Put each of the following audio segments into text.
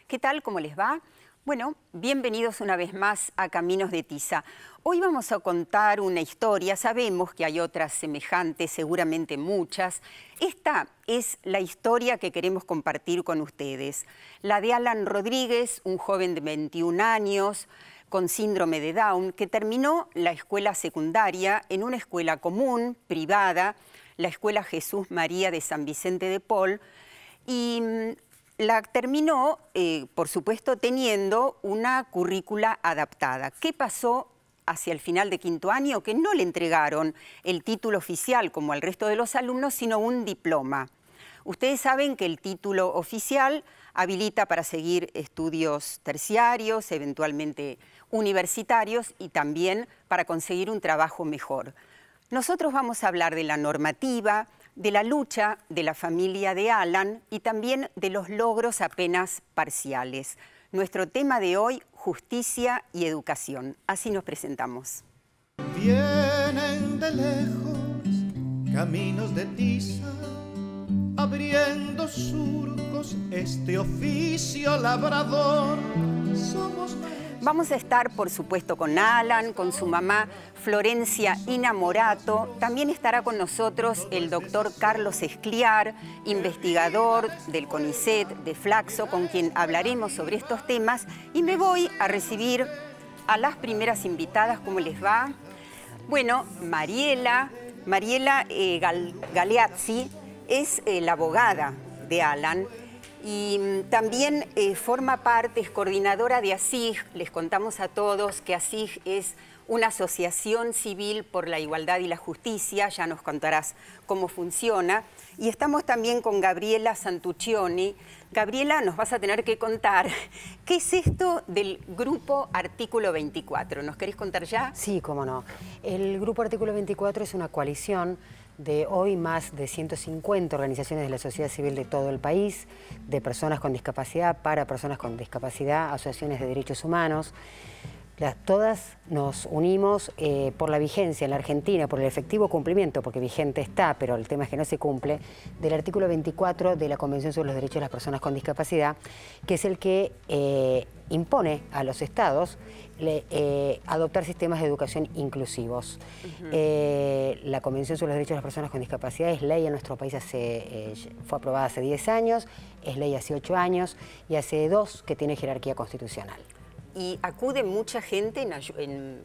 ¿Qué tal? ¿Cómo les va? Bueno, bienvenidos una vez más a Caminos de Tiza. Hoy vamos a contar una historia, sabemos que hay otras semejantes, seguramente muchas. Esta es la historia que queremos compartir con ustedes. La de Alan Rodríguez, un joven de 21 años, con síndrome de Down, que terminó la escuela secundaria en una escuela común, privada, la Escuela Jesús María de San Vicente de Paul, y la terminó, por supuesto, teniendo una currícula adaptada. ¿Qué pasó hacia el final de quinto año? Que no le entregaron el título oficial como al resto de los alumnos, sino un diploma. Ustedes saben que el título oficial habilita para seguir estudios terciarios, eventualmente universitarios, y también para conseguir un trabajo mejor. Nosotros vamos a hablar de la normativa, de la lucha de la familia de Alan y también de los logros apenas parciales. Nuestro tema de hoy, justicia y educación. Así nos presentamos. Vienen de lejos caminos de Tiza, abriendo surcos este oficio labrador. Vamos a estar, por supuesto, con Alan, con su mamá Florencia Inamorato. También estará con nosotros el doctor Carlos Escliar, investigador del CONICET, de Flaxo, con quien hablaremos sobre estos temas. Y me voy a recibir a las primeras invitadas. ¿Cómo les va? Bueno, Mariela Galeazzi es la abogada de Alan. Y también forma parte, es coordinadora de ASIG. Les contamos a todos que ASIG es una asociación civil por la igualdad y la justicia. Ya nos contarás cómo funciona. Y estamos también con Gabriela Santuccioni. Gabriela, nos vas a tener que contar qué es esto del Grupo Artículo 24. ¿Nos querés contar ya? Sí, cómo no. El Grupo Artículo 24 es una coalición de hoy más de 150 organizaciones de la sociedad civil de todo el país, de personas con discapacidad, para personas con discapacidad, asociaciones de derechos humanos. Todas nos unimos por la vigencia en la Argentina, por el efectivo cumplimiento, porque vigente está, pero el tema es que no se cumple, del artículo 24 de la Convención sobre los Derechos de las Personas con Discapacidad, que es el que impone a los estados adoptar sistemas de educación inclusivos. La Convención sobre los Derechos de las Personas con Discapacidad es ley en nuestro país, fue aprobada hace 10 años, es ley hace 8 años y hace 2 que tiene jerarquía constitucional. ¿Y acude mucha gente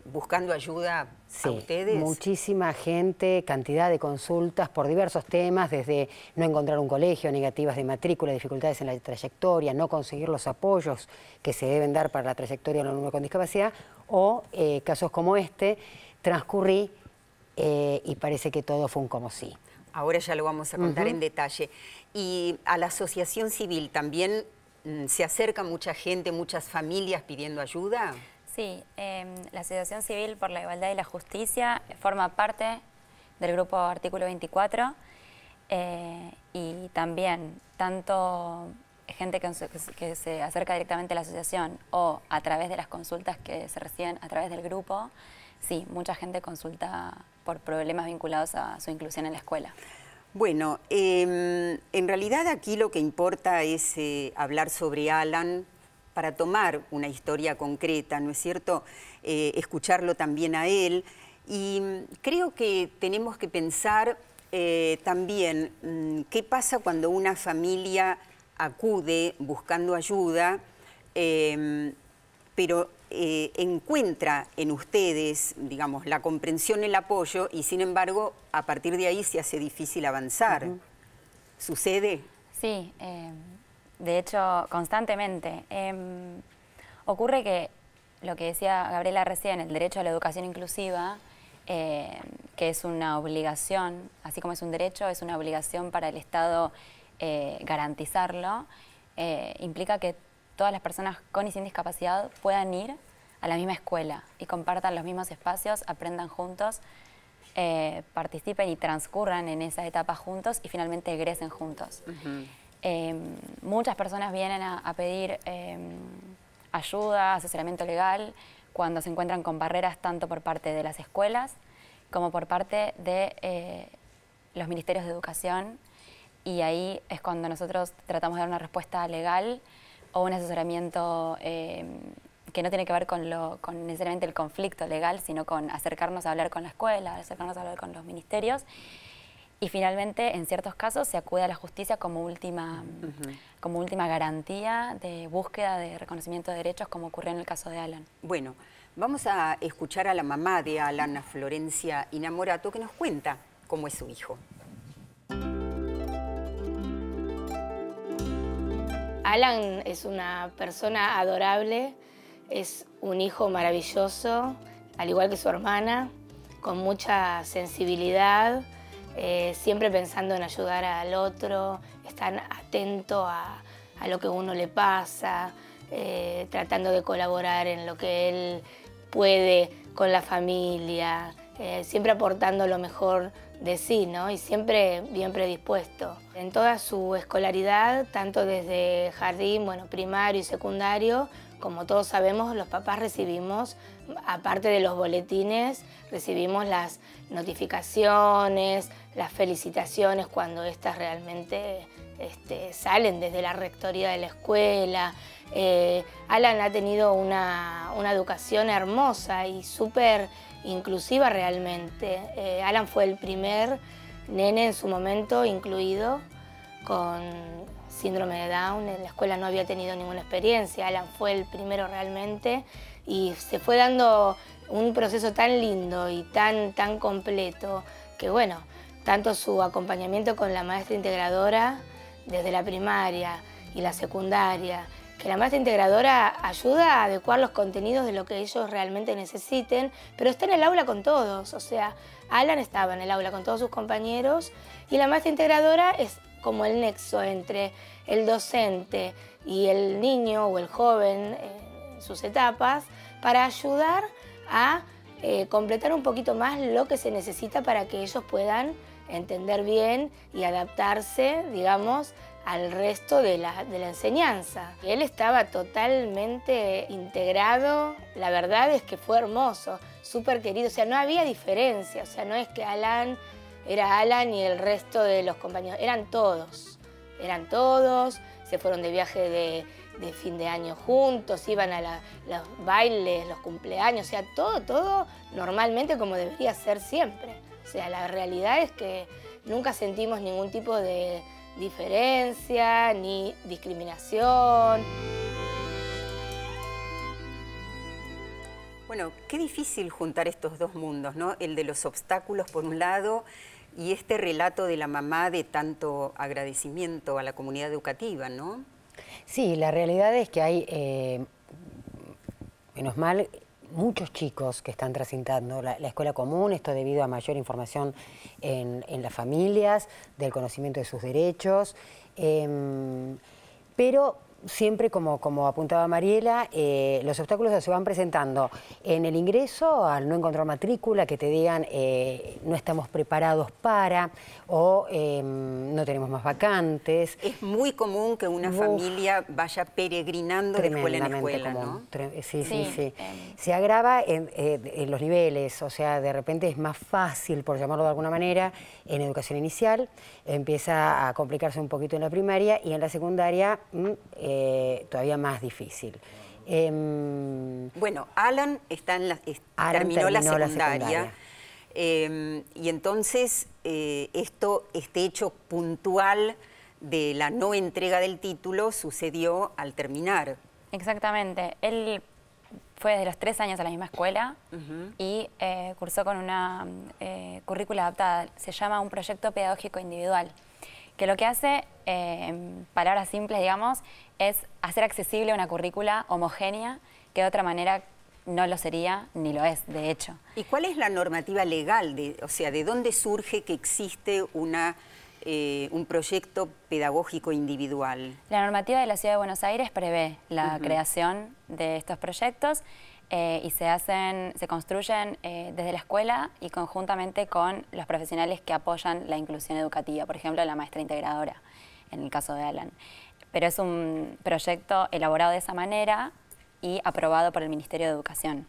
buscando ayuda a ustedes? Muchísima gente, cantidad de consultas por diversos temas, desde no encontrar un colegio, negativas de matrícula, dificultades en la trayectoria, no conseguir los apoyos que se deben dar para la trayectoria de un alumno con discapacidad, o casos como este, transcurrí y parece que todo fue un como sí. Ahora ya lo vamos a contar en detalle. Y a la asociación civil también ¿se acerca mucha gente, muchas familias pidiendo ayuda? Sí, la Asociación Civil por la Igualdad y la Justicia forma parte del Grupo Artículo 24 y también tanto gente que se acerca directamente a la asociación o a través de las consultas que se reciben a través del grupo, sí, mucha gente consulta por problemas vinculados a su inclusión en la escuela. Bueno, en realidad aquí lo que importa es hablar sobre Alan para tomar una historia concreta, ¿no es cierto? Escucharlo también a él. Y creo que tenemos que pensar también qué pasa cuando una familia acude buscando ayuda, pero encuentra en ustedes, digamos, la comprensión, el apoyo, y sin embargo, a partir de ahí se hace difícil avanzar. ¿Sucede? Sí, de hecho, constantemente. Ocurre que, lo que decía Gabriela recién, el derecho a la educación inclusiva, que es una obligación, así como es un derecho, es una obligación para el Estado garantizarlo, implica que todas las personas con y sin discapacidad puedan ir a la misma escuela y compartan los mismos espacios, aprendan juntos, participen y transcurran en esa etapa juntos y finalmente egresen juntos. Muchas personas vienen a pedir ayuda, asesoramiento legal, cuando se encuentran con barreras tanto por parte de las escuelas como por parte de los ministerios de educación, y ahí es cuando nosotros tratamos de dar una respuesta legal o un asesoramiento que no tiene que ver con necesariamente el conflicto legal, sino con acercarnos a hablar con la escuela, acercarnos a hablar con los ministerios. Y finalmente, en ciertos casos, se acude a la justicia como última garantía de búsqueda de reconocimiento de derechos, como ocurrió en el caso de Alan. Bueno, vamos a escuchar a la mamá de Alan, a Florencia Inamorato, que nos cuenta cómo es su hijo. Alan es una persona adorable, es un hijo maravilloso, al igual que su hermana, con mucha sensibilidad, siempre pensando en ayudar al otro, están atento a lo que a uno le pasa, tratando de colaborar en lo que él puede con la familia, siempre aportando lo mejor de sí, ¿no? Y siempre bien predispuesto. En toda su escolaridad, tanto desde jardín, primario y secundario, como todos sabemos, los papás recibimos, aparte de los boletines, recibimos las notificaciones, las felicitaciones cuando estas realmente salen desde la rectoría de la escuela. Alan ha tenido una educación hermosa y súper inclusiva realmente. Alan fue el primer nene en su momento incluido con síndrome de Down. En la escuela no había tenido ninguna experiencia. Alan fue el primero realmente y se fue dando un proceso tan lindo y tan completo que bueno, tanto su acompañamiento con la maestra integradora desde la primaria y la secundaria, que la maestra integradora ayuda a adecuar los contenidos de lo que ellos realmente necesiten, pero está en el aula con todos. O sea, Alan estaba en el aula con todos sus compañeros y la maestra integradora es como el nexo entre el docente y el niño o el joven en sus etapas para ayudar a completar un poquito más lo que se necesita para que ellos puedan entender bien y adaptarse, digamos, al resto de la enseñanza. Él estaba totalmente integrado, la verdad es que fue hermoso, súper querido, o sea, no había diferencia, o sea, no es que Alan era Alan y el resto de los compañeros, eran todos, se fueron de viaje de fin de año juntos, iban a los bailes, los cumpleaños, o sea, todo normalmente como debería ser siempre. O sea, la realidad es que nunca sentimos ningún tipo de diferencia ni discriminación. Bueno, qué difícil juntar estos dos mundos, ¿no? El de los obstáculos por un lado y este relato de la mamá de tanto agradecimiento a la comunidad educativa, ¿no? Sí, la realidad es que hay, menos mal, muchos chicos que están transitando la escuela común, esto debido a mayor información en las familias, del conocimiento de sus derechos, pero siempre, como apuntaba Mariela, los obstáculos se van presentando en el ingreso, al no encontrar matrícula, que te digan no estamos preparados para, o no tenemos más vacantes. Es muy común que una familia vaya peregrinando de escuela en escuela, común, ¿no? Sí. Se agrava en los niveles, o sea, de repente es más fácil, por llamarlo de alguna manera, en educación inicial, empieza a complicarse un poquito en la primaria y en la secundaria todavía más difícil. Bueno, Alan terminó la secundaria. Y entonces este hecho puntual de la no entrega del título sucedió al terminar. Exactamente. Él fue desde los 3 años a la misma escuela y cursó con una currícula adaptada. Se llama un proyecto pedagógico individual, que lo que hace, en palabras simples, digamos, es hacer accesible una currícula homogénea que de otra manera no lo sería, ni lo es, de hecho. ¿Y cuál es la normativa legal? O sea, ¿de dónde surge que existe un proyecto pedagógico individual? La normativa de la Ciudad de Buenos Aires prevé la creación de estos proyectos y se construyen desde la escuela y conjuntamente con los profesionales que apoyan la inclusión educativa, por ejemplo, la maestra integradora, en el caso de Alan. Pero es un proyecto elaborado de esa manera y aprobado por el Ministerio de Educación,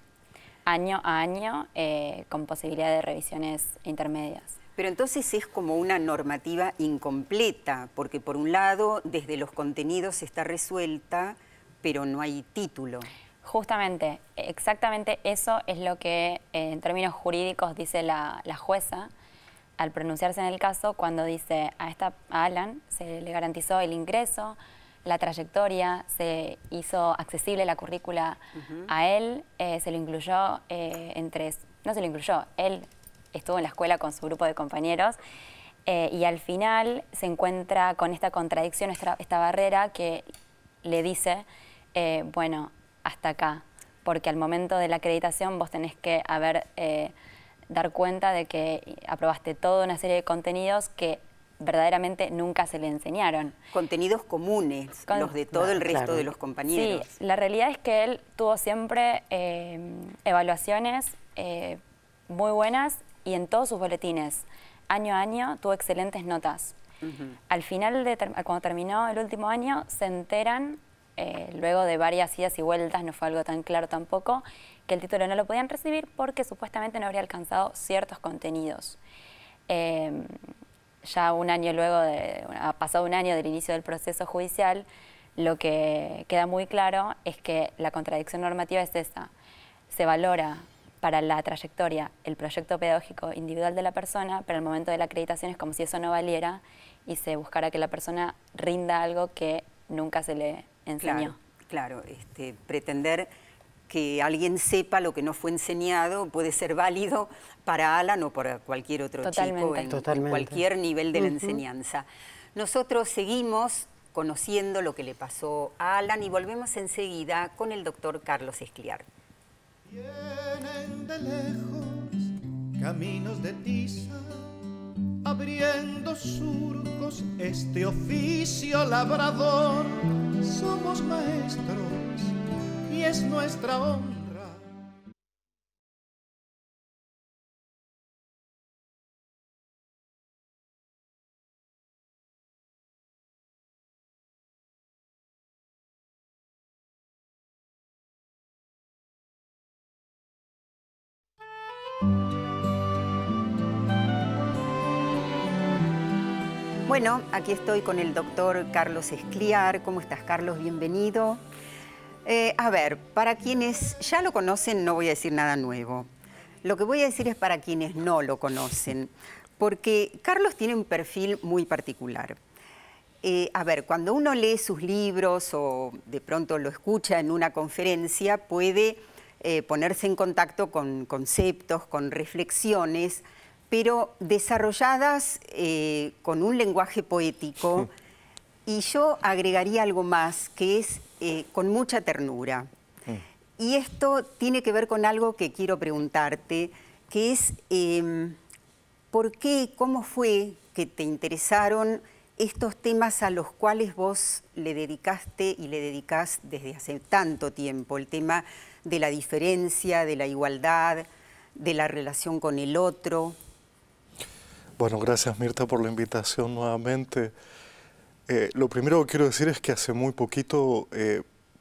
año a año, con posibilidad de revisiones intermedias. Pero entonces es como una normativa incompleta, porque por un lado, desde los contenidos está resuelta, pero no hay título. Justamente, exactamente eso es lo que en términos jurídicos dice la jueza al pronunciarse en el caso, cuando dice a Alan se le garantizó el ingreso, la trayectoria, se hizo accesible la currícula a él, se lo incluyó no se lo incluyó, él estuvo en la escuela con su grupo de compañeros y al final se encuentra con esta contradicción, esta barrera que le dice, bueno, hasta acá, porque al momento de la acreditación vos tenés que dar cuenta de que aprobaste toda una serie de contenidos que verdaderamente nunca se le enseñaron. Contenidos comunes, los de todo el resto de los compañeros. Sí, la realidad es que él tuvo siempre evaluaciones muy buenas y en todos sus boletines, año a año, tuvo excelentes notas. Al final, cuando terminó el último año, se enteran, luego de varias idas y vueltas, no fue algo tan claro tampoco, que el título no lo podían recibir porque supuestamente no habría alcanzado ciertos contenidos. Ya un año luego, ha pasado un año del inicio del proceso judicial, lo que queda muy claro es que la contradicción normativa es esa. Se valora para la trayectoria el proyecto pedagógico individual de la persona, pero al momento de la acreditación es como si eso no valiera y se buscara que la persona rinda algo que nunca se le enseñó. Claro, pretender que alguien sepa lo que no fue enseñado puede ser válido para Alan o para cualquier otro chico en cualquier nivel de la enseñanza. Nosotros seguimos conociendo lo que le pasó a Alan y volvemos enseguida con el doctor Carlos Escliar. Vienen de lejos caminos de tiza, abriendo surcos este oficio labrador. Somos maestros y es nuestra honra. Bueno, aquí estoy con el doctor Carlos Escliar. ¿Cómo estás, Carlos? Bienvenido. A ver, para quienes ya lo conocen no voy a decir nada nuevo. Lo que voy a decir es para quienes no lo conocen, porque Carlos tiene un perfil muy particular. A ver, cuando uno lee sus libros o de pronto lo escucha en una conferencia, puede ponerse en contacto con conceptos, con reflexiones, pero desarrolladas con un lenguaje poético, y yo agregaría algo más, que es con mucha ternura. Y esto tiene que ver con algo que quiero preguntarte, que es ¿por qué, cómo fue que te interesaron estos temas a los cuales vos le dedicaste y le dedicás desde hace tanto tiempo? El tema de la diferencia, de la igualdad, de la relación con el otro. Bueno, gracias Mirta por la invitación nuevamente. Lo primero que quiero decir es que hace muy poquito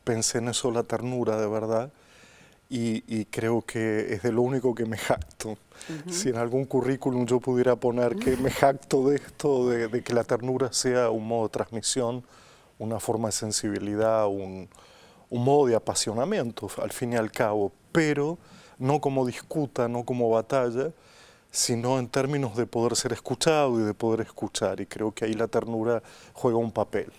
pensé en eso, la ternura, de verdad, y creo que es de lo único que me jacto. Si en algún currículum yo pudiera poner que me jacto de esto, de que la ternura sea un modo de transmisión, una forma de sensibilidad, un modo de apasionamiento, al fin y al cabo, pero no como disputa, no como batalla, sino en términos de poder ser escuchado y de poder escuchar, y creo que ahí la ternura juega un papel.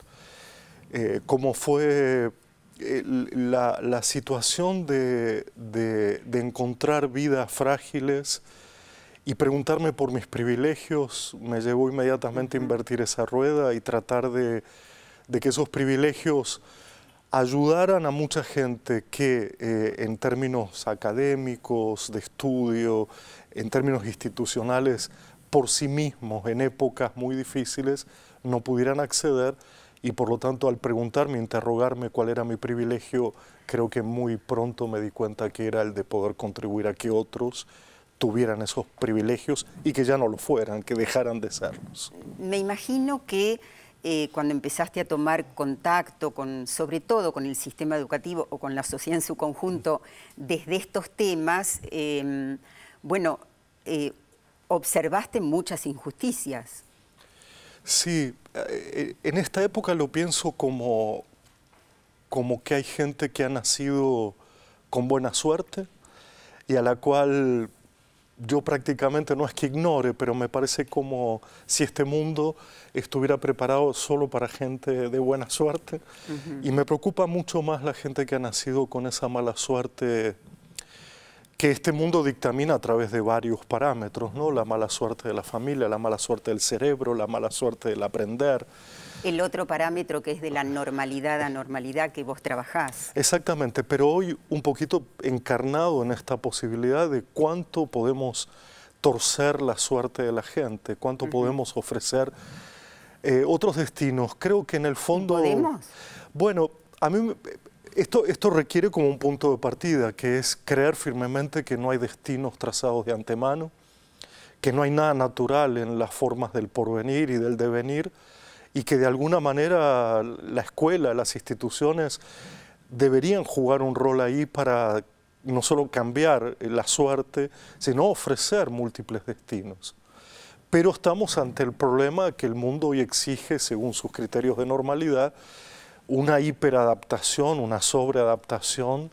Como fue la situación de encontrar vidas frágiles y preguntarme por mis privilegios, me llevó inmediatamente a invertir esa rueda y tratar de que esos privilegios ayudaran a mucha gente que en términos académicos, de estudio, en términos institucionales, por sí mismos, en épocas muy difíciles, no pudieran acceder, y por lo tanto al preguntarme, interrogarme cuál era mi privilegio, creo que muy pronto me di cuenta que era el de poder contribuir a que otros tuvieran esos privilegios y que ya no lo fueran, que dejaran de serlos. Me imagino que cuando empezaste a tomar contacto sobre todo con el sistema educativo o con la sociedad en su conjunto desde estos temas, bueno, observaste muchas injusticias. Sí, en esta época lo pienso como como que hay gente que ha nacido con buena suerte y a la cual yo prácticamente no es que ignore, pero me parece como si este mundo estuviera preparado solo para gente de buena suerte. Y me preocupa mucho más la gente que ha nacido con esa mala suerte que este mundo dictamina a través de varios parámetros, ¿no? La mala suerte de la familia, la mala suerte del cerebro, la mala suerte del aprender. El otro parámetro que es de la normalidad a normalidad que vos trabajás. Exactamente, pero hoy un poquito encarnado en esta posibilidad de cuánto podemos torcer la suerte de la gente, cuánto podemos ofrecer otros destinos. Creo que en el fondo... ¿Podemos? Bueno, a mí... Esto requiere como un punto de partida, que es creer firmemente que no hay destinos trazados de antemano, que no hay nada natural en las formas del porvenir y del devenir, y que de alguna manera la escuela, las instituciones deberían jugar un rol ahí para no solo cambiar la suerte, sino ofrecer múltiples destinos. Pero estamos ante el problema que el mundo hoy exige, según sus criterios de normalidad, una hiperadaptación, una sobreadaptación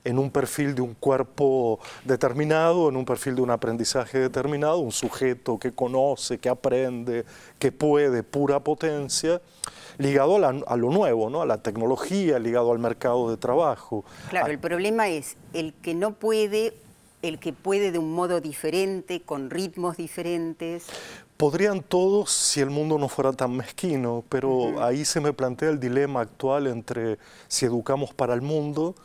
en un perfil de un cuerpo determinado, en un perfil de un aprendizaje determinado, un sujeto que conoce, que aprende, que puede, pura potencia, ligado a lo nuevo, ¿no? A la tecnología, ligado al mercado de trabajo. Claro, el problema es el que no puede, el que puede de un modo diferente, con ritmos diferentes. Podrían todos si el mundo no fuera tan mezquino, pero ahí se me plantea el dilema actual entre si educamos para el mundo,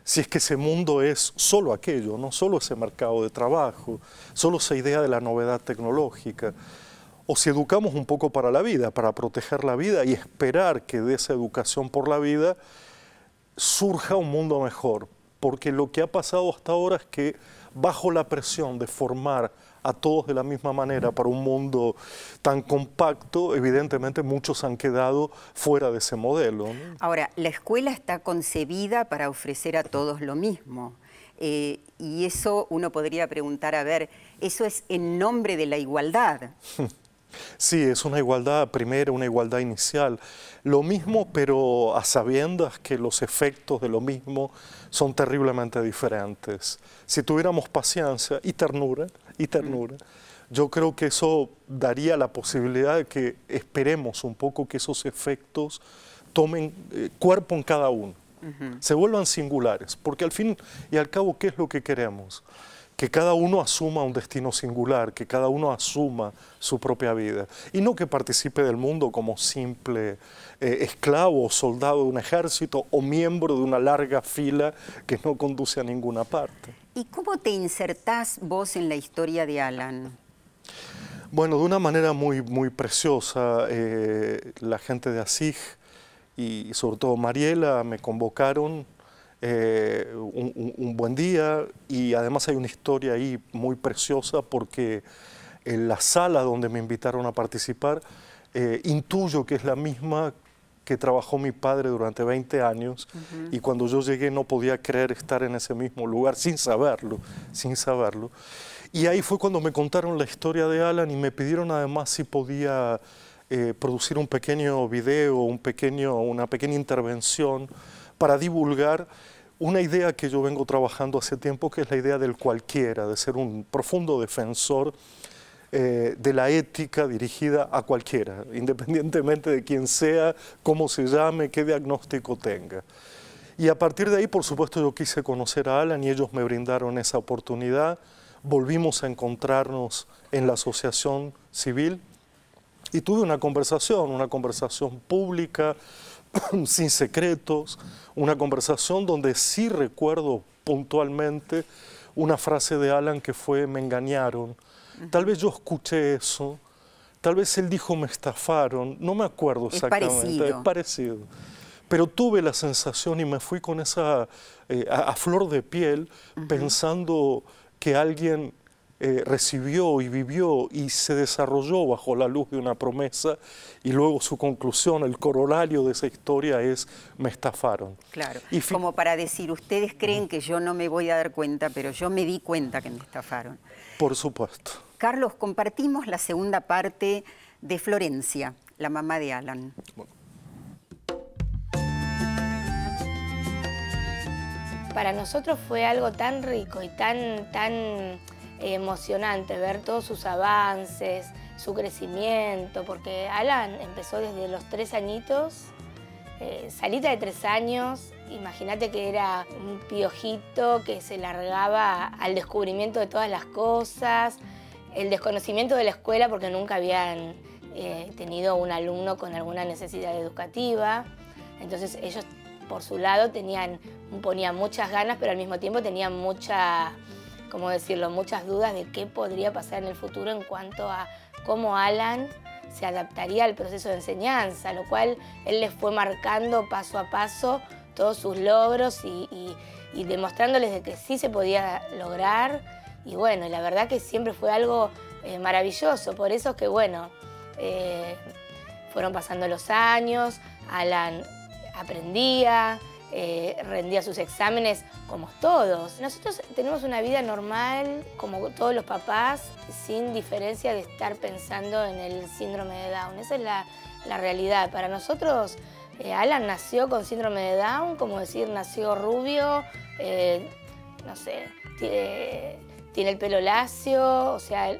si es que ese mundo es solo aquello, no solo ese mercado de trabajo, solo esa idea de la novedad tecnológica, o si educamos un poco para la vida, para proteger la vida y esperar que de esa educación por la vida surja un mundo mejor, porque lo que ha pasado hasta ahora es que bajo la presión de formar a todos de la misma manera para un mundo tan compacto, evidentemente muchos han quedado fuera de ese modelo, ¿no? Ahora, la escuela está concebida para ofrecer a todos lo mismo. Y eso uno podría preguntar, a ver, ¿eso es en nombre de la igualdad? Sí, es una igualdad primera, una igualdad inicial. Lo mismo, pero a sabiendas que los efectos de lo mismo son terriblemente diferentes. Si tuviéramos paciencia y ternura, yo creo que eso daría la posibilidad de que esperemos un poco que esos efectos tomen cuerpo en cada uno, se vuelvan singulares, porque al fin y al cabo, ¿qué es lo que queremos? Que cada uno asuma un destino singular, que cada uno asuma su propia vida, y no que participe del mundo como simple esclavo o soldado de un ejército o miembro de una larga fila que no conduce a ninguna parte. ¿Y cómo te insertás vos en la historia de Alan? Bueno, de una manera muy, muy preciosa. La gente de ASIG y sobre todo Mariela me convocaron un buen día, y además hay una historia ahí muy preciosa porque en la sala donde me invitaron a participar intuyo que es la misma que trabajó mi padre durante 20 años y cuando yo llegué no podía creer estar en ese mismo lugar sin saberlo. Y ahí fue cuando me contaron la historia de Alan y me pidieron además si podía producir un pequeño video, una pequeña intervención para divulgar una idea que yo vengo trabajando hace tiempo, que es la idea del cualquiera, de ser un profundo defensor de la ética dirigida a cualquiera, independientemente de quién sea, cómo se llame, qué diagnóstico tenga. Y a partir de ahí, por supuesto, yo quise conocer a Alan y ellos me brindaron esa oportunidad. Volvimos a encontrarnos en la asociación civil y tuve una conversación pública, sin secretos, una conversación donde sí recuerdo puntualmente una frase de Alan que fue: me engañaron. Tal vez yo escuché eso, tal vez él dijo me estafaron, no me acuerdo exactamente. Es parecido. Pero tuve la sensación y me fui con esa, a flor de piel, pensando que alguien recibió y vivió y se desarrolló bajo la luz de una promesa, y luego su conclusión, el corolario de esa historia es: me estafaron. Claro, y como para decir, ustedes creen que yo no me voy a dar cuenta, pero yo me di cuenta que me estafaron. Por supuesto. Carlos, compartimos la segunda parte de Florencia, la mamá de Alan. Bueno. para nosotros fue algo tan rico y tan emocionante ver todos sus avances, su crecimiento, porque Alan empezó desde los 3 añitos, Salita de 3 años, imagínate que era un piojito que se largaba al descubrimiento de todas las cosas, el desconocimiento de la escuela porque nunca habían tenido un alumno con alguna necesidad educativa, entonces ellos por su lado ponían muchas ganas, pero al mismo tiempo tenían muchas dudas de qué podría pasar en el futuro en cuanto a cómo Alan se adaptaría al proceso de enseñanza, lo cual él les fue marcando paso a paso todos sus logros y demostrándoles de que sí se podía lograr. Y bueno, la verdad que siempre fue algo maravilloso, por eso es que bueno, fueron pasando los años, Alan aprendía, rendía sus exámenes como todos. Nosotros tenemos una vida normal, como todos los papás, sin diferencia de estar pensando en el síndrome de Down. Esa es la realidad. Para nosotros, Alan nació con síndrome de Down, como decir, nació rubio, no sé, tiene el pelo lacio, o sea,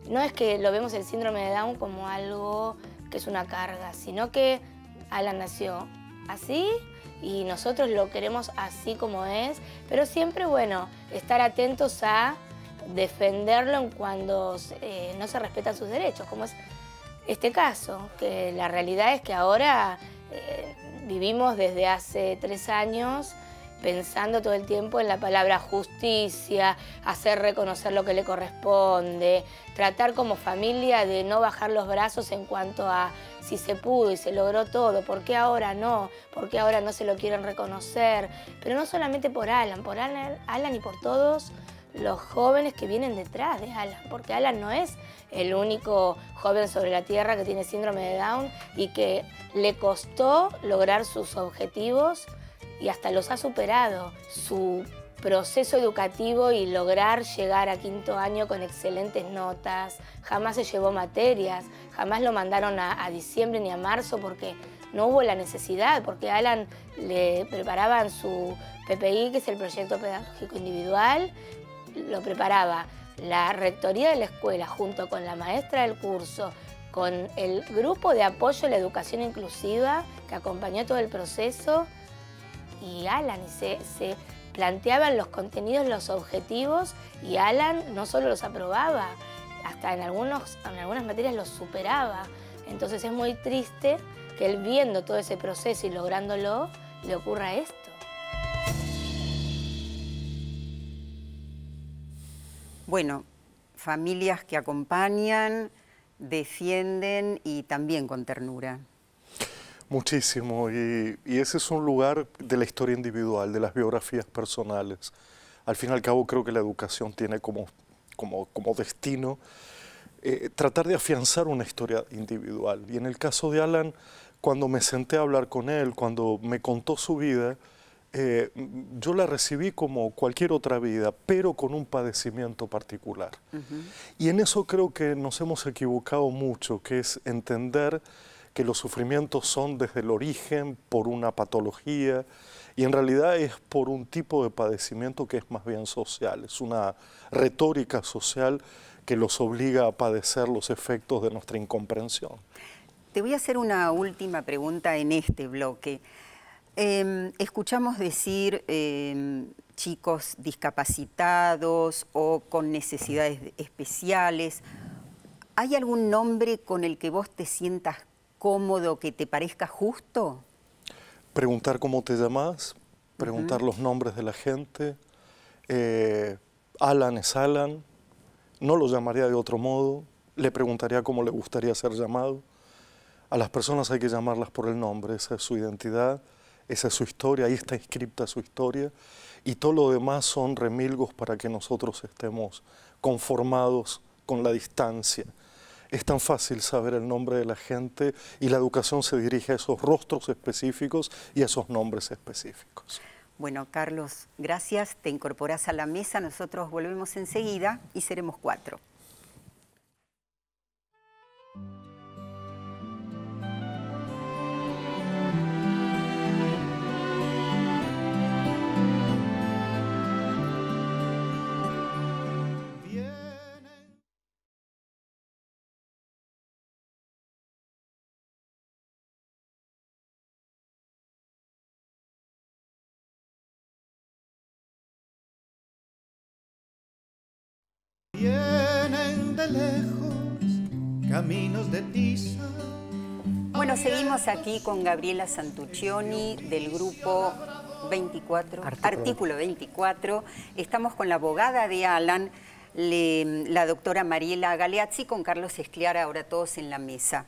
no es que lo vemos el síndrome de Down como algo que es una carga, sino que Alan nació así y nosotros lo queremos así como es, pero siempre, bueno, estar atentos a defenderlo en cuando no se respetan sus derechos, como es este caso, que la realidad es que ahora vivimos desde hace 3 años pensando todo el tiempo en la palabra justicia, hacer reconocer lo que le corresponde, tratar como familia de no bajar los brazos en cuanto a si se pudo y se logró todo, ¿por qué ahora no? ¿Por qué ahora no se lo quieren reconocer? Pero no solamente por Alan y por todos los jóvenes que vienen detrás de Alan, porque Alan no es el único joven sobre la tierra que tiene síndrome de Down y que le costó lograr sus objetivos y hasta los ha superado. Su proceso educativo y lograr llegar a 5º año con excelentes notas, jamás se llevó materias, jamás lo mandaron a diciembre ni a marzo porque no hubo la necesidad, porque a Alan le preparaban su PPI, que es el proyecto pedagógico individual, lo preparaba la rectoría de la escuela junto con la maestra del curso, con el grupo de apoyo a la educación inclusiva que acompañó todo el proceso, y Alan se planteaban los contenidos, los objetivos, y Alan no solo los aprobaba, hasta en algunas materias los superaba. Entonces es muy triste que él, viendo todo ese proceso y lográndolo, le ocurra esto. Bueno, familias que acompañan, defienden y también con ternura. Muchísimo, y ese es un lugar de la historia individual, de las biografías personales. Al fin y al cabo creo que la educación tiene como destino tratar de afianzar una historia individual. Y en el caso de Alan, cuando me senté a hablar con él, cuando me contó su vida, yo la recibí como cualquier otra vida, pero con un padecimiento particular. Y en eso creo que nos hemos equivocado mucho, que es entender que los sufrimientos son desde el origen por una patología y en realidad es por un tipo de padecimiento que es más bien social, es una retórica social que los obliga a padecer los efectos de nuestra incomprensión. Te voy a hacer una última pregunta en este bloque. Escuchamos decir chicos discapacitados o con necesidades especiales. ¿Hay algún nombre con el que vos te sientas cómodo, que te parezca justo? Preguntar cómo te llamas, preguntar los nombres de la gente. Alan es Alan, no lo llamaría de otro modo, le preguntaría cómo le gustaría ser llamado. A las personas hay que llamarlas por el nombre, esa es su identidad, esa es su historia, ahí está inscripta su historia, y todo lo demás son remilgos para que nosotros estemos conformados con la distancia. Es tan fácil saber el nombre de la gente y la educación se dirige a esos rostros específicos y a esos nombres específicos. Bueno, Carlos, gracias. Te incorporás a la mesa. Nosotros volvemos enseguida y seremos 4. de lejos caminos de tiza. Bueno, seguimos aquí con Gabriela Santuccioni del grupo 24, Artículo 24. Estamos con la abogada de Alan, la doctora Mariela Galeazzi, con Carlos Escliar, ahora todos en la mesa.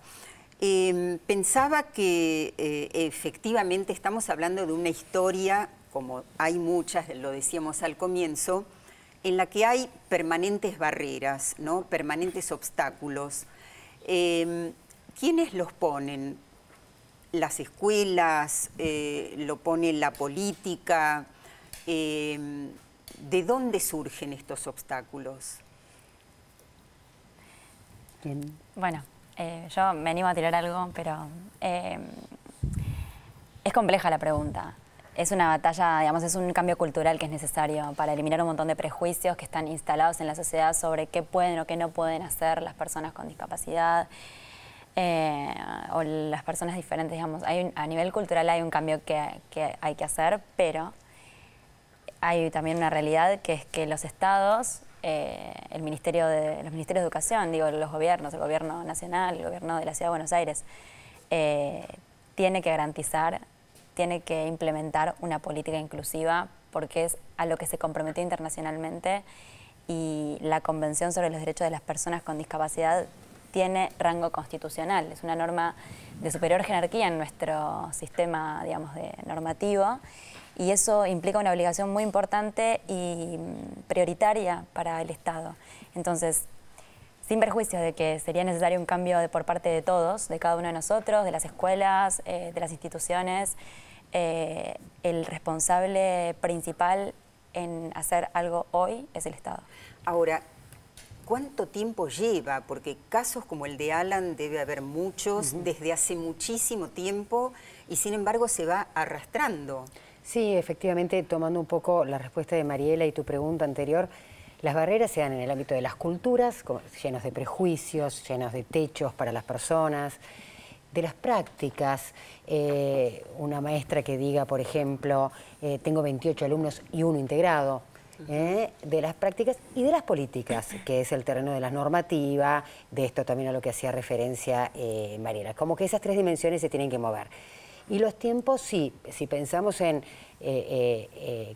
Pensaba que efectivamente estamos hablando de una historia, como hay muchas, lo decíamos al comienzo, en la que hay permanentes barreras, ¿no? Permanentes obstáculos. ¿Quiénes los ponen? ¿Las escuelas? ¿Lo pone la política? ¿De dónde surgen estos obstáculos? Bueno, yo me animo a tirar algo, pero es compleja la pregunta. Es una batalla, digamos, es un cambio cultural que es necesario para eliminar un montón de prejuicios que están instalados en la sociedad sobre qué pueden o qué no pueden hacer las personas con discapacidad o las personas diferentes, digamos. A nivel cultural hay un cambio que hay que hacer, pero hay también una realidad que es que los estados, los ministerios de educación, digo, los gobiernos, el gobierno nacional, el gobierno de la Ciudad de Buenos Aires, tiene que garantizar, tiene que implementar una política inclusiva porque es a lo que se comprometió internacionalmente y la Convención sobre los Derechos de las Personas con Discapacidad tiene rango constitucional, es una norma de superior jerarquía en nuestro sistema, digamos, normativo, y eso implica una obligación muy importante y prioritaria para el Estado. Entonces, sin perjuicio de que sería necesario un cambio por parte de todos, de cada uno de nosotros, de las escuelas, de las instituciones, el responsable principal en hacer algo hoy es el Estado. Ahora, ¿cuánto tiempo lleva? Porque casos como el de Alan debe haber muchos, desde hace muchísimo tiempo, y sin embargo se va arrastrando. Sí, efectivamente, tomando un poco la respuesta de Mariela y tu pregunta anterior, las barreras se dan en el ámbito de las culturas, llenos de prejuicios, llenos de techos para las personas, de las prácticas. Una maestra que diga, por ejemplo, tengo 28 alumnos y uno integrado, de las prácticas y de las políticas, que es el terreno de la normativa, de esto también a lo que hacía referencia Mariela. Como que esas tres dimensiones se tienen que mover. Y los tiempos, sí, si pensamos en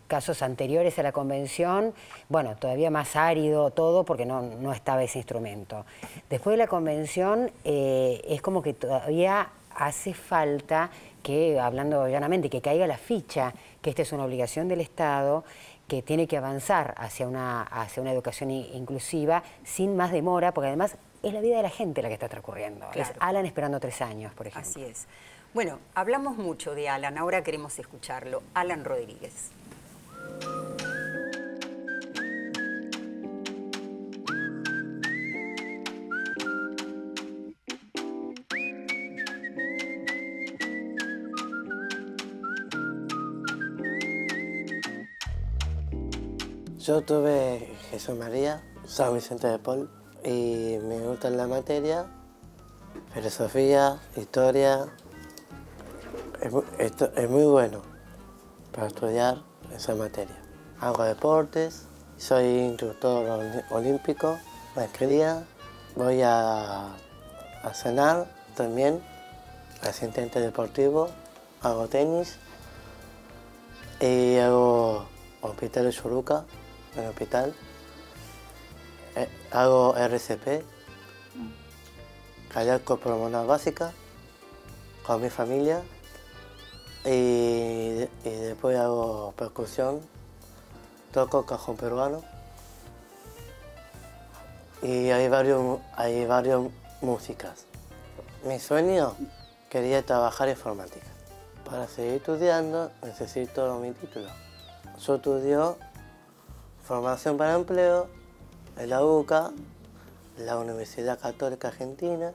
casos anteriores a la convención, bueno, todavía más árido todo porque no estaba ese instrumento. Después de la convención es como que todavía hace falta que, hablando llanamente, que caiga la ficha, que esta es una obligación del Estado, que tiene que avanzar hacia una educación inclusiva sin más demora, porque además es la vida de la gente la que está transcurriendo. Claro. Es Alan esperando 3 años, por ejemplo. Así es. Bueno, hablamos mucho de Alan, ahora queremos escucharlo. Alan Rodríguez. Yo tuve Jesús María, San Vicente de Paul, y me gusta la materia, filosofía, historia. Es muy bueno para estudiar esa materia. Hago deportes, soy instructor olímpico, maestría, voy a cenar también, asistente deportivo, hago tenis y hago hospital de Churuca, en el hospital, hago RCP, kayak pulmonar básica, con mi familia. Y después hago percusión, toco cajón peruano y hay varias músicas. Mi sueño, quería trabajar en informática. Para seguir estudiando necesito mi título. Yo estudio formación para empleo en la UCA, la Universidad Católica Argentina,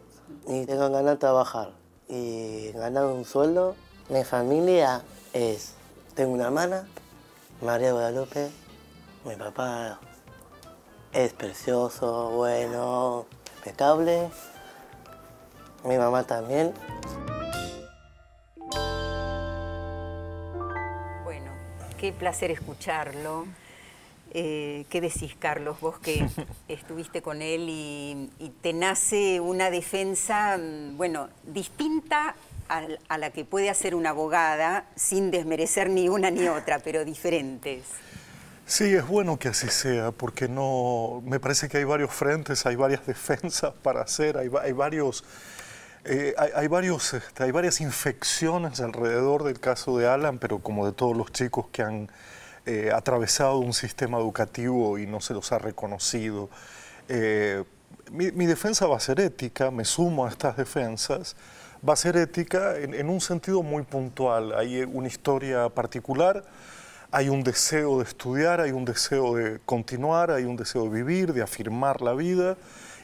y tengo ganas de trabajar y ganar un sueldo. Mi familia tengo una hermana, María Guadalupe, mi papá es precioso, bueno, impecable, mi mamá también. Bueno, qué placer escucharlo. ¿Qué decís, Carlos, vos que estuviste con él y te nace una defensa, bueno, distinta a la que puede hacer una abogada, sin desmerecer ni una ni otra, pero diferentes? Sí, es bueno que así sea, porque no, me parece que hay varios frentes, hay varias defensas para hacer, hay varias infecciones alrededor del caso de Alan, pero como de todos los chicos que han atravesado un sistema educativo y no se los ha reconocido. Mi defensa va a ser ética, me sumo a estas defensas, va a ser ética en un sentido muy puntual. Hay una historia particular, hay un deseo de estudiar, hay un deseo de continuar, hay un deseo de vivir, de afirmar la vida,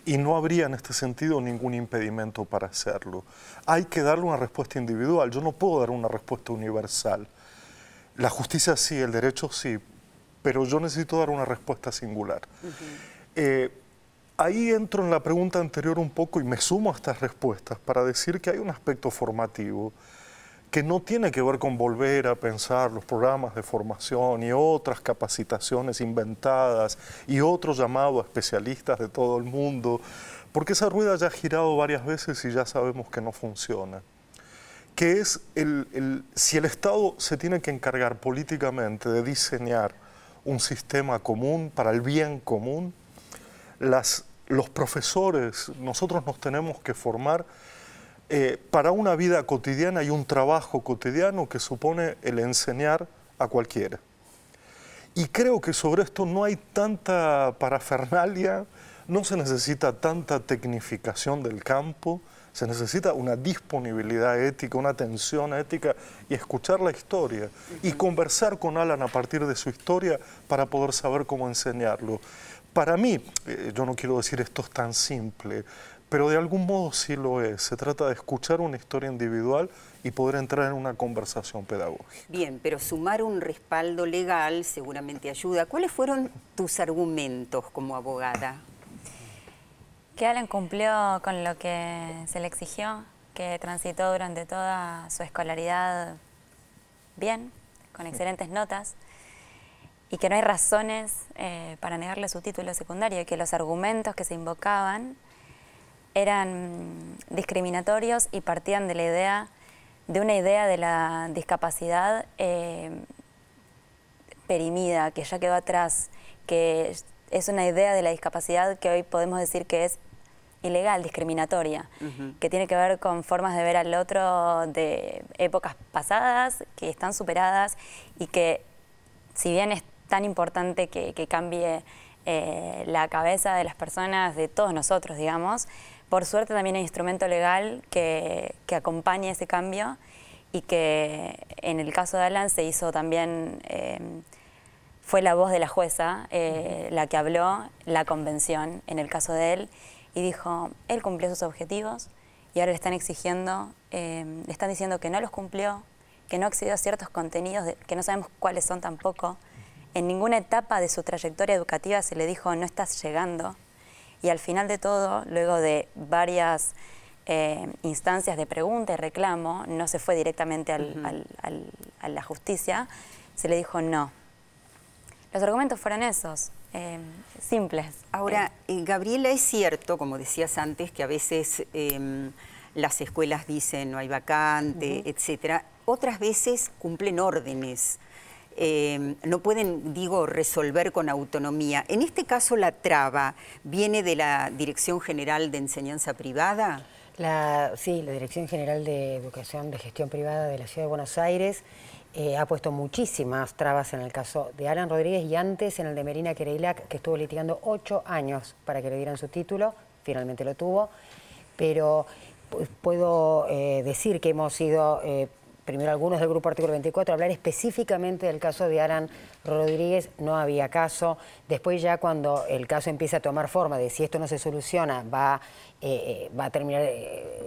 y no habría en este sentido ningún impedimento para hacerlo. Hay que darle una respuesta individual, yo no puedo dar una respuesta universal. La justicia sí, el derecho sí, pero yo necesito dar una respuesta singular. Ahí entro en la pregunta anterior un poco y me sumo a estas respuestas para decir que hay un aspecto formativo que no tiene que ver con volver a pensar los programas de formación y otras capacitaciones inventadas y otro llamado a especialistas de todo el mundo, porque esa rueda ya ha girado varias veces y ya sabemos que no funciona. Que es si el Estado se tiene que encargar políticamente de diseñar un sistema común para el bien común, los profesores, nosotros nos tenemos que formar para una vida cotidiana y un trabajo cotidiano que supone el enseñar a cualquiera. Y creo que sobre esto no hay tanta parafernalia, no se necesita tanta tecnificación del campo, se necesita una disponibilidad ética, una atención ética y escuchar la historia y conversar con Alan a partir de su historia para poder saber cómo enseñarlo. Para mí, yo no quiero decir esto es tan simple, pero de algún modo sí lo es. Se trata de escuchar una historia individual y poder entrar en una conversación pedagógica. Bien, pero sumar un respaldo legal seguramente ayuda. ¿Cuáles fueron tus argumentos como abogada? Que Alan cumplió con lo que se le exigió, que transitó durante toda su escolaridad bien, con excelentes notas, y que no hay razones para negarle su título secundario, y que los argumentos que se invocaban eran discriminatorios y partían de una idea de la discapacidad perimida, que ya quedó atrás, que es una idea de la discapacidad que hoy podemos decir que es ilegal, discriminatoria, que tiene que ver con formas de ver al otro de épocas pasadas, que están superadas y que, si bien es tan importante que cambie la cabeza de las personas, de todos nosotros, digamos, por suerte también hay instrumento legal que acompañe ese cambio y que en el caso de Alan se hizo también, fue la voz de la jueza la que habló, la convención en el caso de él, y dijo, él cumplió sus objetivos y ahora le están exigiendo, le están diciendo que no los cumplió, que no accedió a ciertos contenidos que no sabemos cuáles son tampoco. En ninguna etapa de su trayectoria educativa se le dijo no estás llegando, y al final de todo, luego de varias instancias de pregunta y reclamo, no se fue directamente a la justicia, se le dijo no. Los argumentos fueron esos, simples. Ahora, Gabriela, es cierto, como decías antes, que a veces las escuelas dicen no hay vacante, etcétera. Otras veces cumplen órdenes. No pueden, digo, resolver con autonomía. En este caso, la traba viene de la Dirección General de Enseñanza Privada. Sí, la Dirección General de Educación de Gestión Privada de la Ciudad de Buenos Aires ha puesto muchísimas trabas en el caso de Alan Rodríguez y antes en el de Merina Kereilac, que estuvo litigando 8 años para que le dieran su título, finalmente lo tuvo, pero puedo decir que hemos ido, primero algunos del Grupo Artículo 24, a hablar específicamente del caso de Alan Rodríguez. No había caso. Después ya cuando el caso empieza a tomar forma de si esto no se soluciona, va a terminar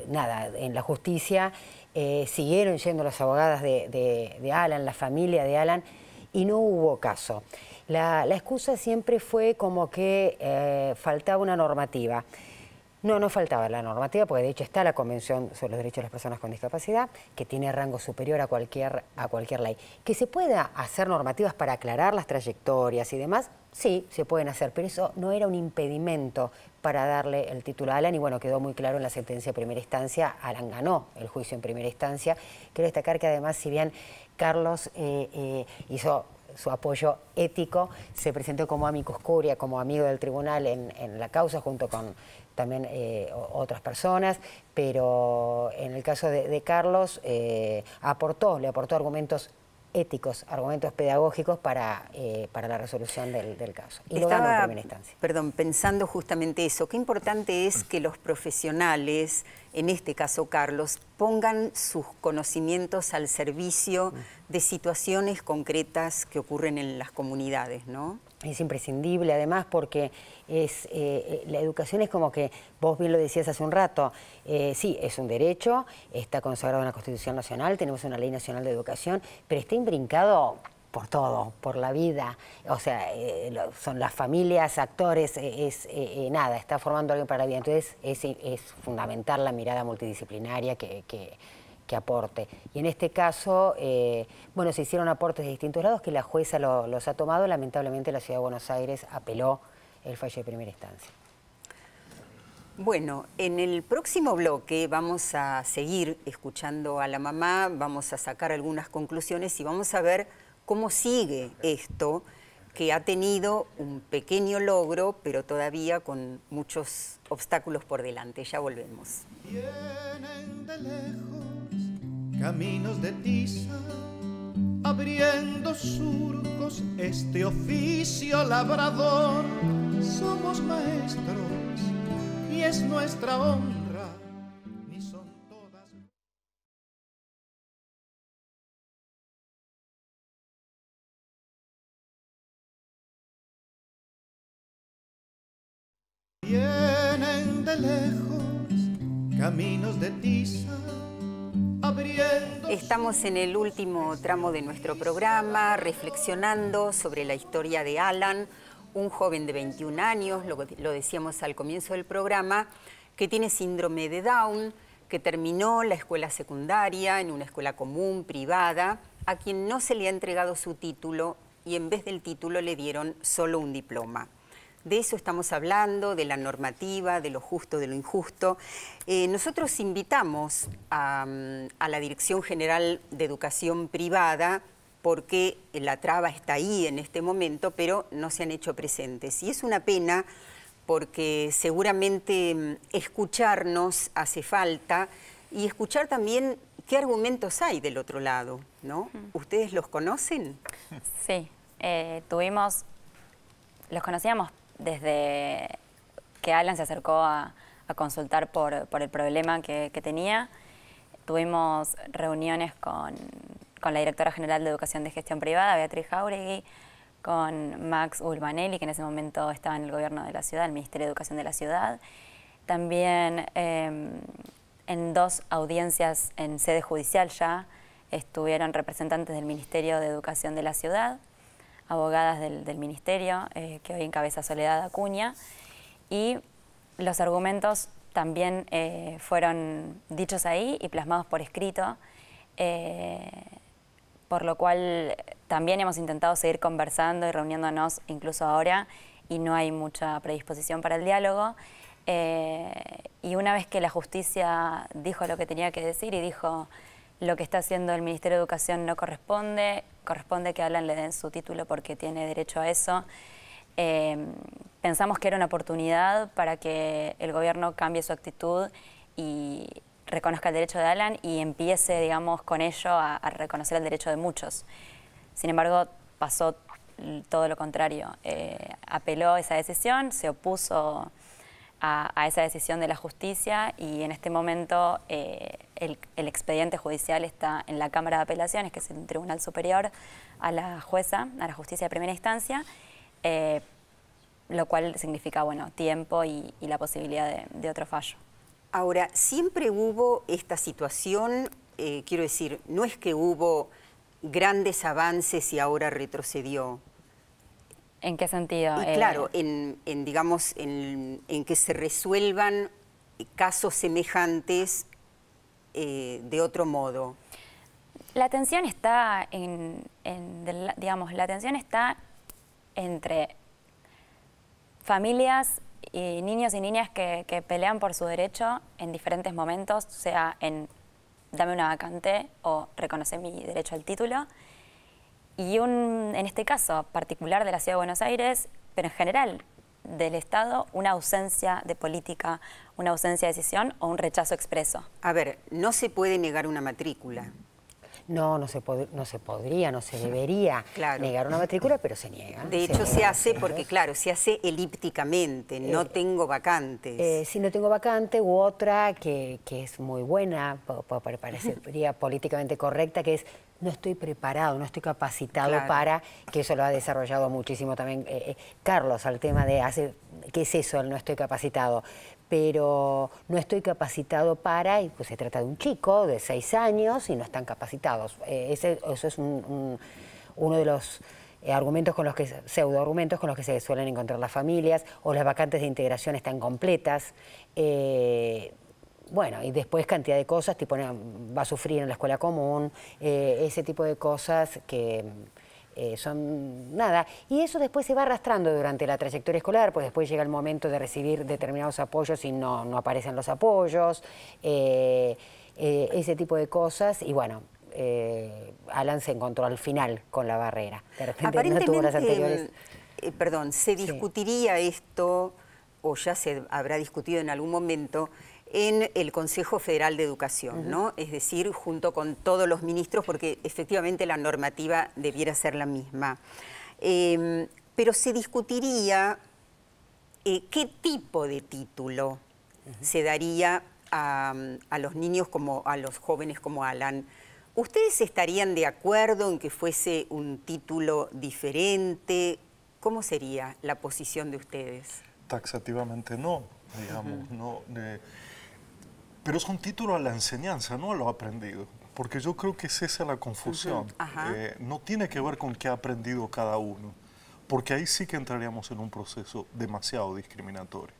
nada en la justicia, siguieron yendo las abogadas de Alan, la familia de Alan, y no hubo caso. La excusa siempre fue como que faltaba una normativa. No, no faltaba la normativa, porque de hecho está la Convención sobre los Derechos de las Personas con Discapacidad, que tiene rango superior a cualquier ley. ¿Que se pueda hacer normativas para aclarar las trayectorias y demás? Sí, se pueden hacer, pero eso no era un impedimento para darle el título a Alan, y bueno, quedó muy claro en la sentencia de primera instancia. Alan ganó el juicio en primera instancia. Quiero destacar que además, si bien Carlos hizo su apoyo ético, se presentó como amicus curiae, como amigo del tribunal en la causa, junto con también otras personas, pero en el caso de Carlos le aportó argumentos éticos, argumentos pedagógicos para la resolución del caso. Y lo ganó en primera instancia. Perdón, pensando justamente eso, qué importante es que los profesionales, en este caso Carlos, pongan sus conocimientos al servicio de situaciones concretas que ocurren en las comunidades, ¿no? Es imprescindible, además, porque la educación es como que, vos bien lo decías hace un rato, sí, es un derecho, está consagrado en la Constitución Nacional, tenemos una Ley Nacional de Educación, pero está imbrincado por todo, por la vida, o sea, son las familias, actores, nada, está formando alguien para la vida. Entonces es fundamental la mirada multidisciplinaria que aporte. Y en este caso, bueno, se hicieron aportes de distintos lados que la jueza los ha tomado. Lamentablemente la Ciudad de Buenos Aires apeló el fallo de primera instancia. Bueno, en el próximo bloque vamos a seguir escuchando a la mamá, vamos a sacar algunas conclusiones y vamos a ver cómo sigue esto, que ha tenido un pequeño logro, pero todavía con muchos obstáculos por delante. Ya volvemos. Vienen de lejos caminos de tiza, abriendo surcos este oficio labrador. Somos maestros y es nuestra honra, ni son todas. Vienen de lejos caminos de tiza, abriendo. Estamos en el último tramo de nuestro programa, reflexionando sobre la historia de Alan, un joven de 21 años, lo decíamos al comienzo del programa, que tiene síndrome de Down, que terminó la escuela secundaria en una escuela común, privada, a quien no se le ha entregado su título y en vez del título le dieron solo un diploma. De eso estamos hablando, de la normativa, de lo justo, de lo injusto. Nosotros invitamos a la Dirección General de Educación Privada porque la traba está ahí en este momento, pero no se han hecho presentes. Y es una pena porque seguramente escucharnos hace falta y escuchar también qué argumentos hay del otro lado, ¿no? ¿Ustedes los conocen? Sí, los conocíamos desde que Alan se acercó a consultar por el problema que tenía. Tuvimos reuniones con la Directora General de Educación de Gestión Privada, Beatriz Jauregui, con Max Ulmanelli, que en ese momento estaba en el gobierno de la ciudad, el Ministerio de Educación de la ciudad. También en 2 audiencias en sede judicial ya estuvieron representantes del Ministerio de Educación de la ciudad, abogadas del Ministerio, que hoy encabeza Soledad Acuña, y los argumentos también fueron dichos ahí y plasmados por escrito, por lo cual también hemos intentado seguir conversando y reuniéndonos incluso ahora, y no hay mucha predisposición para el diálogo. Y una vez que la justicia dijo lo que tenía que decir y dijo lo que está haciendo el Ministerio de Educación no corresponde que a Alan le den su título porque tiene derecho a eso, pensamos que era una oportunidad para que el gobierno cambie su actitud y reconozca el derecho de Alan y empiece, digamos, con ello a reconocer el derecho de muchos. Sin embargo, pasó todo lo contrario. Apeló esa decisión, se opuso a esa decisión de la justicia y en este momento el expediente judicial está en la Cámara de Apelaciones, que es el Tribunal Superior, a la jueza, a la justicia de primera instancia, lo cual significa, bueno, tiempo y la posibilidad de otro fallo. Ahora, siempre hubo esta situación, quiero decir, no es que hubo grandes avances y ahora retrocedió. ¿En qué sentido? Y claro, digamos, en que se resuelvan casos semejantes de otro modo? La tensión está digamos, la tensión está entre familias y niños y niñas que pelean por su derecho en diferentes momentos, sea en dame una vacante o reconoce mi derecho al título. Y en este caso particular de la Ciudad de Buenos Aires, pero en general del Estado, una ausencia de política, una ausencia de decisión o un rechazo expreso. A ver, no se puede negar una matrícula. No se podría, no se debería negar una matrícula, pero se niega. De hecho, se hace porque, claro, se hace elípticamente, no tengo vacantes. Si no tengo vacante, u otra que es muy buena, parecería políticamente correcta, que es no estoy preparado, no estoy capacitado para, que eso lo ha desarrollado muchísimo también Carlos, al tema de ¿qué es eso, el no estoy capacitado? Pero no estoy capacitado para, y pues se trata de un chico de 6 años y no están capacitados. Eso es uno de los argumentos con los que, pseudoargumentos con los que se suelen encontrar las familias, o las vacantes de integración están completas. Bueno, y después cantidad de cosas, tipo va a sufrir en la escuela común, ese tipo de cosas que son nada. Y eso después se va arrastrando durante la trayectoria escolar, pues después llega el momento de recibir determinados apoyos y no aparecen los apoyos, ese tipo de cosas. Y bueno, Alan se encontró al final con la barrera. De repente no tuvo las anteriores. Perdón, ¿se discutiría esto, o ya se habrá discutido en algún momento, en el Consejo Federal de Educación, ¿no? Es decir, junto con todos los ministros, porque efectivamente la normativa debiera ser la misma. Pero se discutiría qué tipo de título se daría a los niños, como a los jóvenes como Alan. ¿Ustedes estarían de acuerdo en que fuese un título diferente? ¿Cómo sería la posición de ustedes? Taxativamente no, digamos, no. Pero es un título a la enseñanza, no a lo aprendido, porque yo creo que es esa la confusión. No tiene que ver con qué ha aprendido cada uno, porque ahí sí que entraríamos en un proceso demasiado discriminatorio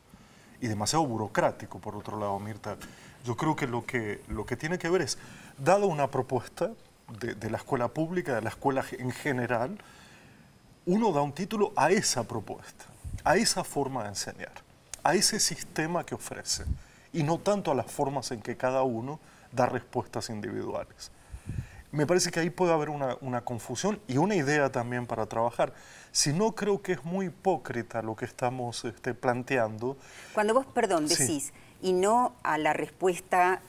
y demasiado burocrático, por otro lado, Mirta. Yo creo que lo que tiene que ver es, dado una propuesta de la escuela pública, de la escuela en general, uno da un título a esa propuesta, a esa forma de enseñar, a ese sistema que ofrece, y no tanto a las formas en que cada uno da respuestas individuales. Me parece que ahí puede haber una confusión y una idea también para trabajar. Si no, creo que es muy hipócrita lo que estamos planteando. Cuando vos, perdón, decís, y no a la respuesta,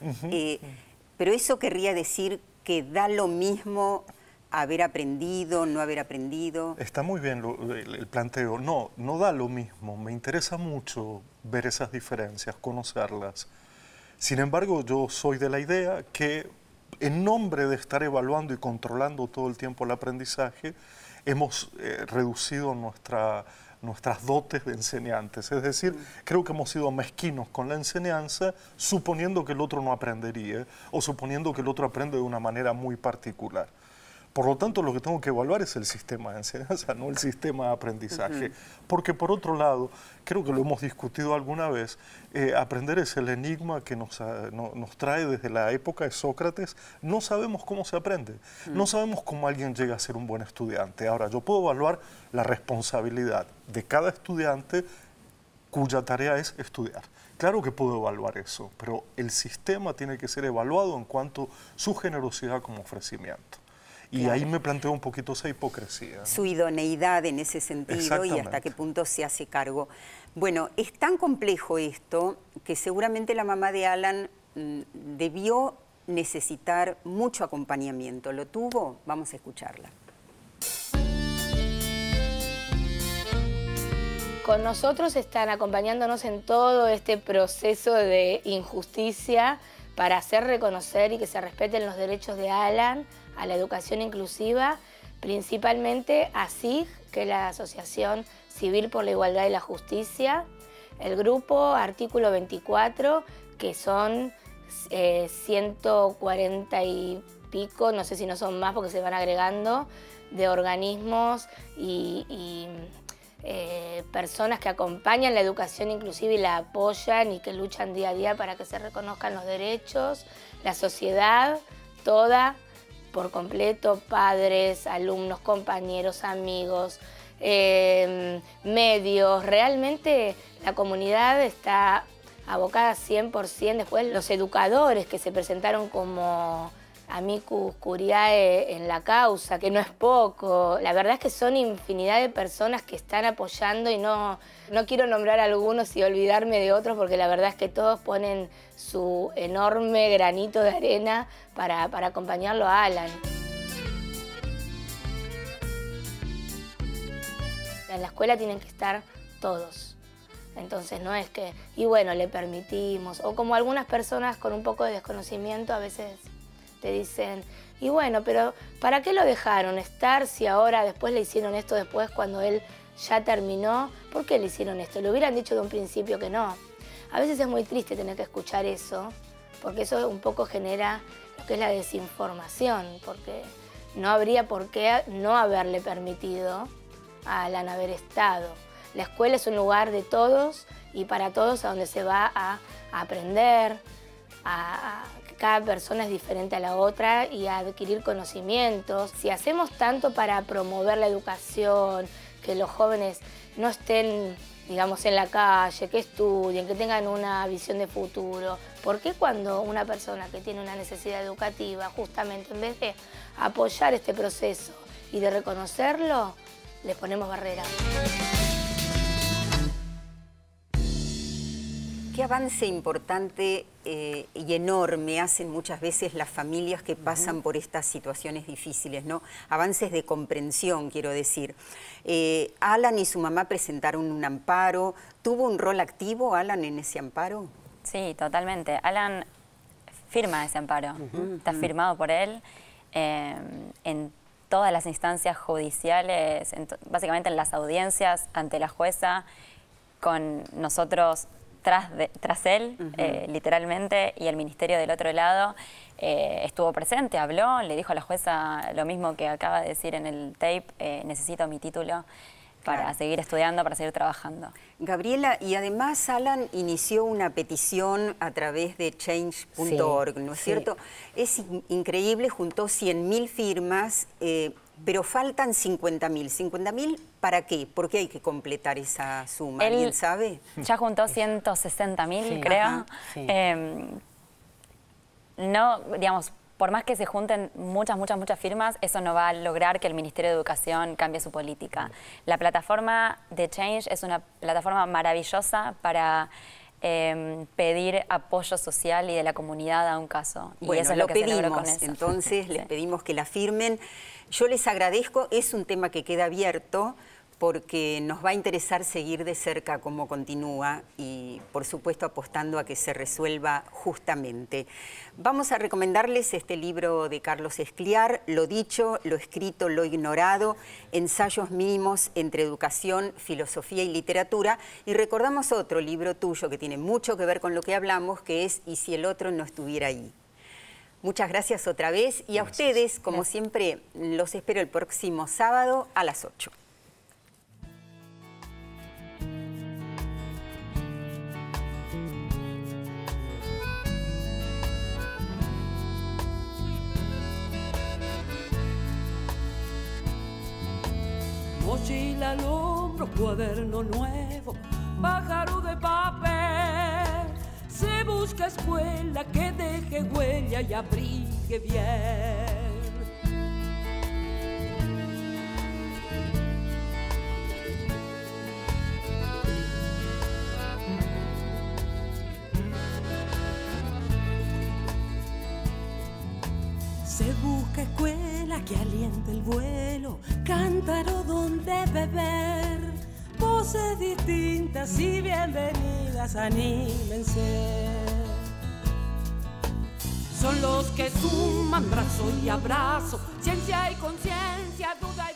pero eso querría decir que da lo mismo haber aprendido, no haber aprendido. Está muy bien el planteo. No da lo mismo. Me interesa mucho ver esas diferencias, conocerlas. Sin embargo, yo soy de la idea que en nombre de estar evaluando y controlando todo el tiempo el aprendizaje, hemos reducido nuestras dotes de enseñantes. Es decir, creo que hemos sido mezquinos con la enseñanza, suponiendo que el otro no aprendería o suponiendo que el otro aprende de una manera muy particular. Por lo tanto, lo que tengo que evaluar es el sistema de enseñanza, no el sistema de aprendizaje. Porque, por otro lado, creo que lo hemos discutido alguna vez, aprender es el enigma que nos trae desde la época de Sócrates. No sabemos cómo se aprende, no sabemos cómo alguien llega a ser un buen estudiante. Ahora, yo puedo evaluar la responsabilidad de cada estudiante cuya tarea es estudiar. Claro que puedo evaluar eso, pero el sistema tiene que ser evaluado en cuanto a su generosidad como ofrecimiento. Y ahí me planteo un poquito esa hipocresía, ¿no? Su idoneidad en ese sentido y hasta qué punto se hace cargo. Bueno, es tan complejo esto que seguramente la mamá de Alan debió necesitar mucho acompañamiento. ¿Lo tuvo? Vamos a escucharla. Con nosotros están acompañándonos en todo este proceso de injusticia para hacer reconocer y que se respeten los derechos de Alan a la educación inclusiva, principalmente a SIG, que es la Asociación Civil por la Igualdad y la Justicia, el grupo Artículo 24, que son 140 y pico, no sé si no son más porque se van agregando, de organismos y personas que acompañan la educación inclusiva y la apoyan y que luchan día a día para que se reconozcan los derechos, la sociedad toda por completo, padres, alumnos, compañeros, amigos, medios. Realmente la comunidad está abocada 100%. Después los educadores que se presentaron como amicus curiae en la causa, que no es poco. La verdad es que son infinidad de personas que están apoyando y no quiero nombrar a algunos y olvidarme de otros porque la verdad es que todos ponen su enorme granito de arena para acompañarlo a Alan. En la escuela tienen que estar todos. Entonces no es que, y bueno, le permitimos, o como algunas personas con un poco de desconocimiento a veces te dicen, y bueno, pero ¿para qué lo dejaron estar si ahora después le hicieron esto después cuando él ya terminó? ¿Por qué le hicieron esto? Le hubieran dicho de un principio que no. A veces es muy triste tener que escuchar eso, porque eso un poco genera lo que es la desinformación, porque no habría por qué no haberle permitido a Alan haber estado. La escuela es un lugar de todos y para todos a donde se va a aprender, cada persona es diferente a la otra y a adquirir conocimientos. Si hacemos tanto para promover la educación, que los jóvenes no estén, digamos, en la calle, que estudien, que tengan una visión de futuro, ¿por qué cuando una persona que tiene una necesidad educativa, justamente en vez de apoyar este proceso y de reconocerlo, les ponemos barreras? Qué avance importante y enorme hacen muchas veces las familias que pasan por estas situaciones difíciles, ¿no? Avances de comprensión, quiero decir. Alan y su mamá presentaron un amparo. ¿Tuvo un rol activo Alan en ese amparo? Sí, totalmente. Alan firma ese amparo. Está firmado por él en todas las instancias judiciales, básicamente en las audiencias ante la jueza, con nosotros tras él, literalmente, y el ministerio del otro lado estuvo presente, habló, le dijo a la jueza lo mismo que acaba de decir en el tape, necesito mi título para seguir estudiando, para seguir trabajando. Gabriela, y además Alan inició una petición a través de change.org, ¿no es cierto? Es increíble, juntó 100.000 firmas, pero faltan 50.000. ¿50.000 para qué? ¿Por qué hay que completar esa suma? ¿Alguien sabe? Ya juntó 160.000, creo. Sí. No, digamos, por más que se junten muchas firmas, eso no va a lograr que el Ministerio de Educación cambie su política. La plataforma de Change es una plataforma maravillosa para pedir apoyo social y de la comunidad a un caso. Bueno, y eso es lo que se logró con eso. Entonces les pedimos que la firmen. Yo les agradezco, es un tema que queda abierto porque nos va a interesar seguir de cerca cómo continúa y, por supuesto, apostando a que se resuelva justamente. Vamos a recomendarles este libro de Carlos Escliar, Lo dicho, lo escrito, lo ignorado, ensayos mínimos entre educación, filosofía y literatura. Y recordamos otro libro tuyo que tiene mucho que ver con lo que hablamos, que es Y si el otro no estuviera ahí. Muchas gracias otra vez y a ustedes, como siempre, los espero el próximo sábado a las 8. Mochila al hombro, cuaderno nuevo, pájaro de papel. Se busca escuela que deje huella y abrigue bien. Se busca escuela que aliente el vuelo, cántaro donde beber, voces distintas y bienvenidas, anímense. Son los que suman brazo y abrazo, ciencia y conciencia, duda y